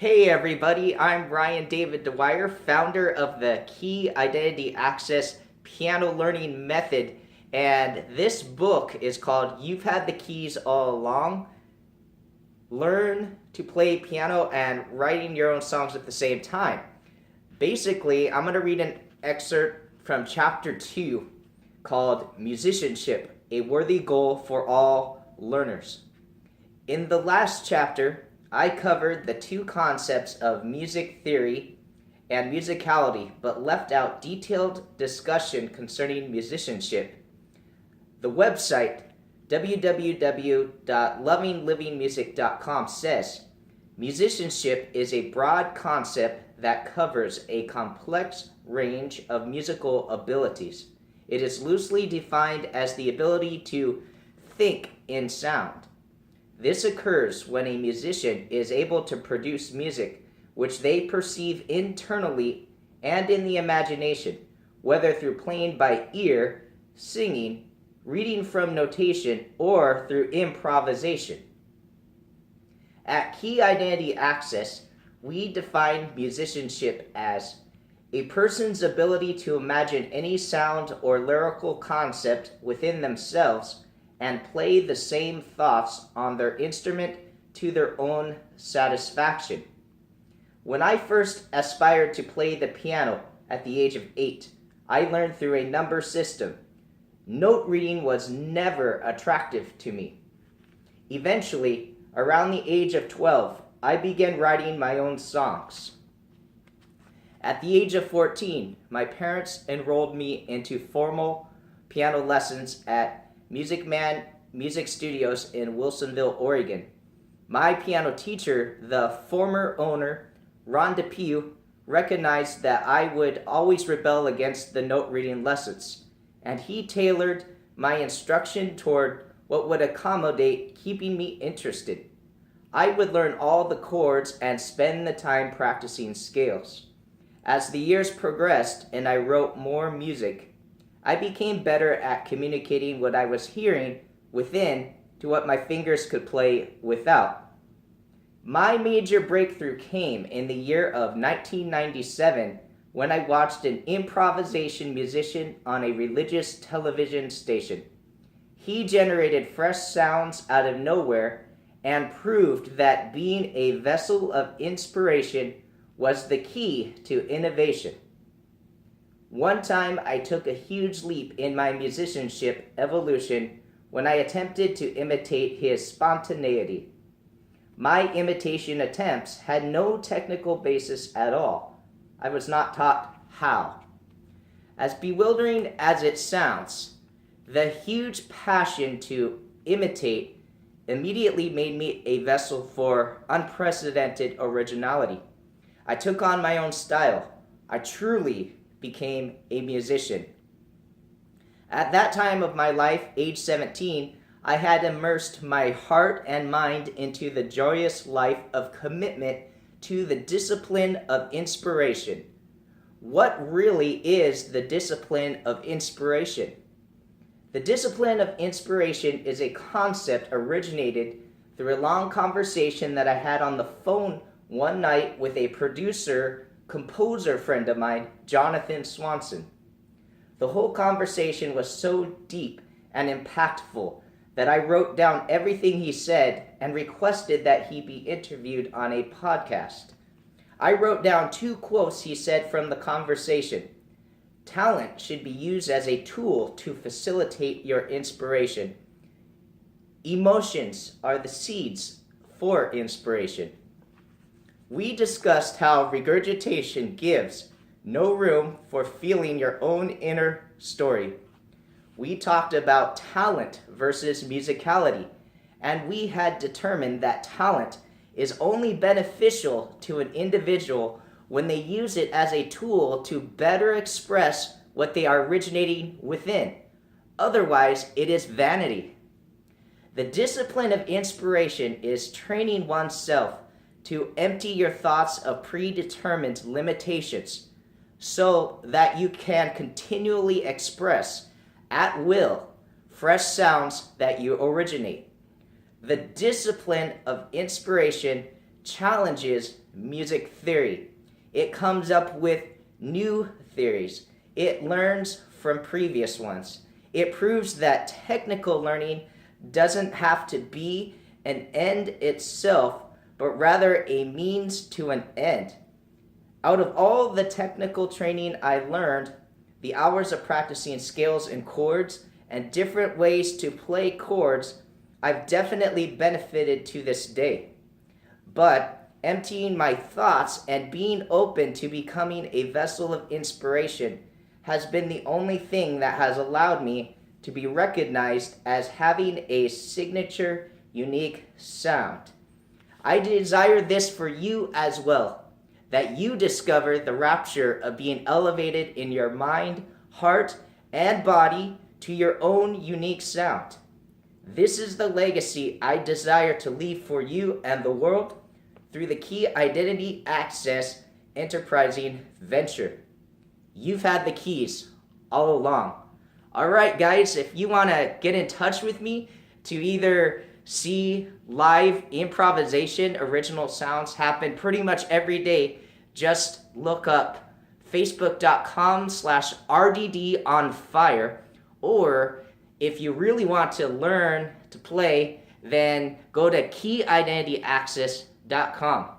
Hey everybody, I'm Ryan David Dwyer, founder of the Key Identity Access Piano Learning Method, and this book is called You've Had the Keys All Along, Learn to Play Piano and Writing Your Own Songs at the Same Time. Basically, I'm going to read an excerpt from chapter 2 called Musicianship, a Worthy Goal for All Learners. In the last chapter, I covered the two concepts of music theory and musicality, but left out detailed discussion concerning musicianship. The website, www.lovinglivingmusic.com, says, musicianship is a broad concept that covers a complex range of musical abilities. It is loosely defined as the ability to think in sound. This occurs when a musician is able to produce music which they perceive internally and in the imagination, whether through playing by ear, singing, reading from notation, or through improvisation. At Key Identity Access, we define musicianship as a person's ability to imagine any sound or lyrical concept within themselves and play the same thoughts on their instrument to their own satisfaction. When I first aspired to play the piano at the age of 8, I learned through a number system. Note reading was never attractive to me. Eventually, around the age of 12, I began writing my own songs. At the age of 14, my parents enrolled me into formal piano lessons at Music Man Music Studios in Wilsonville, Oregon. My piano teacher, the former owner, Ron DePew, recognized that I would always rebel against the note reading lessons, and he tailored my instruction toward what would accommodate keeping me interested. I would learn all the chords and spend the time practicing scales. As the years progressed and I wrote more music, I became better at communicating what I was hearing within to what my fingers could play without. My major breakthrough came in the year of 1997 when I watched an improvisation musician on a religious television station. He generated fresh sounds out of nowhere and proved that being a vessel of inspiration was the key to innovation. One time I took a huge leap in my musicianship evolution when I attempted to imitate his spontaneity. My imitation attempts had no technical basis at all. I was not taught how. As bewildering as it sounds, the huge passion to imitate immediately made me a vessel for unprecedented originality. I took on my own style. I truly became a musician. At that time of my life, age 17, I had immersed my heart and mind into the joyous life of commitment to the discipline of inspiration. What really is the discipline of inspiration? The discipline of inspiration is a concept originated through a long conversation that I had on the phone one night with a composer friend of mine, Jonathan Swanson. The whole conversation was so deep and impactful that I wrote down everything he said and requested that he be interviewed on a podcast. I wrote down 2 quotes he said from the conversation. Talent should be used as a tool to facilitate your inspiration. Emotions are the seeds for inspiration. We discussed how regurgitation gives no room for feeling your own inner story. We talked about talent versus musicality, and we had determined that talent is only beneficial to an individual when they use it as a tool to better express what they are originating within. Otherwise, it is vanity. The discipline of inspiration is training oneself to empty your thoughts of predetermined limitations so that you can continually express at will fresh sounds that you originate. The discipline of inspiration challenges music theory. It comes up with new theories. It learns from previous ones. It proves that technical learning doesn't have to be an end itself, but rather a means to an end. Out of all the technical training I learned, the hours of practicing scales and chords and different ways to play chords, I've definitely benefited to this day. But emptying my thoughts and being open to becoming a vessel of inspiration has been the only thing that has allowed me to be recognized as having a signature, unique sound. I desire this for you as well, that you discover the rapture of being elevated in your mind, heart, and body to your own unique sound. This is the legacy I desire to leave for you and the world through the Key Identity Access enterprising venture. You've had the keys all along. All right, guys, if you want to get in touch with me to either see live improvisation original sounds happen pretty much every day, just look up facebook.com/RDDonfire, or if you really want to learn to play, then go to keyidentityaccess.com.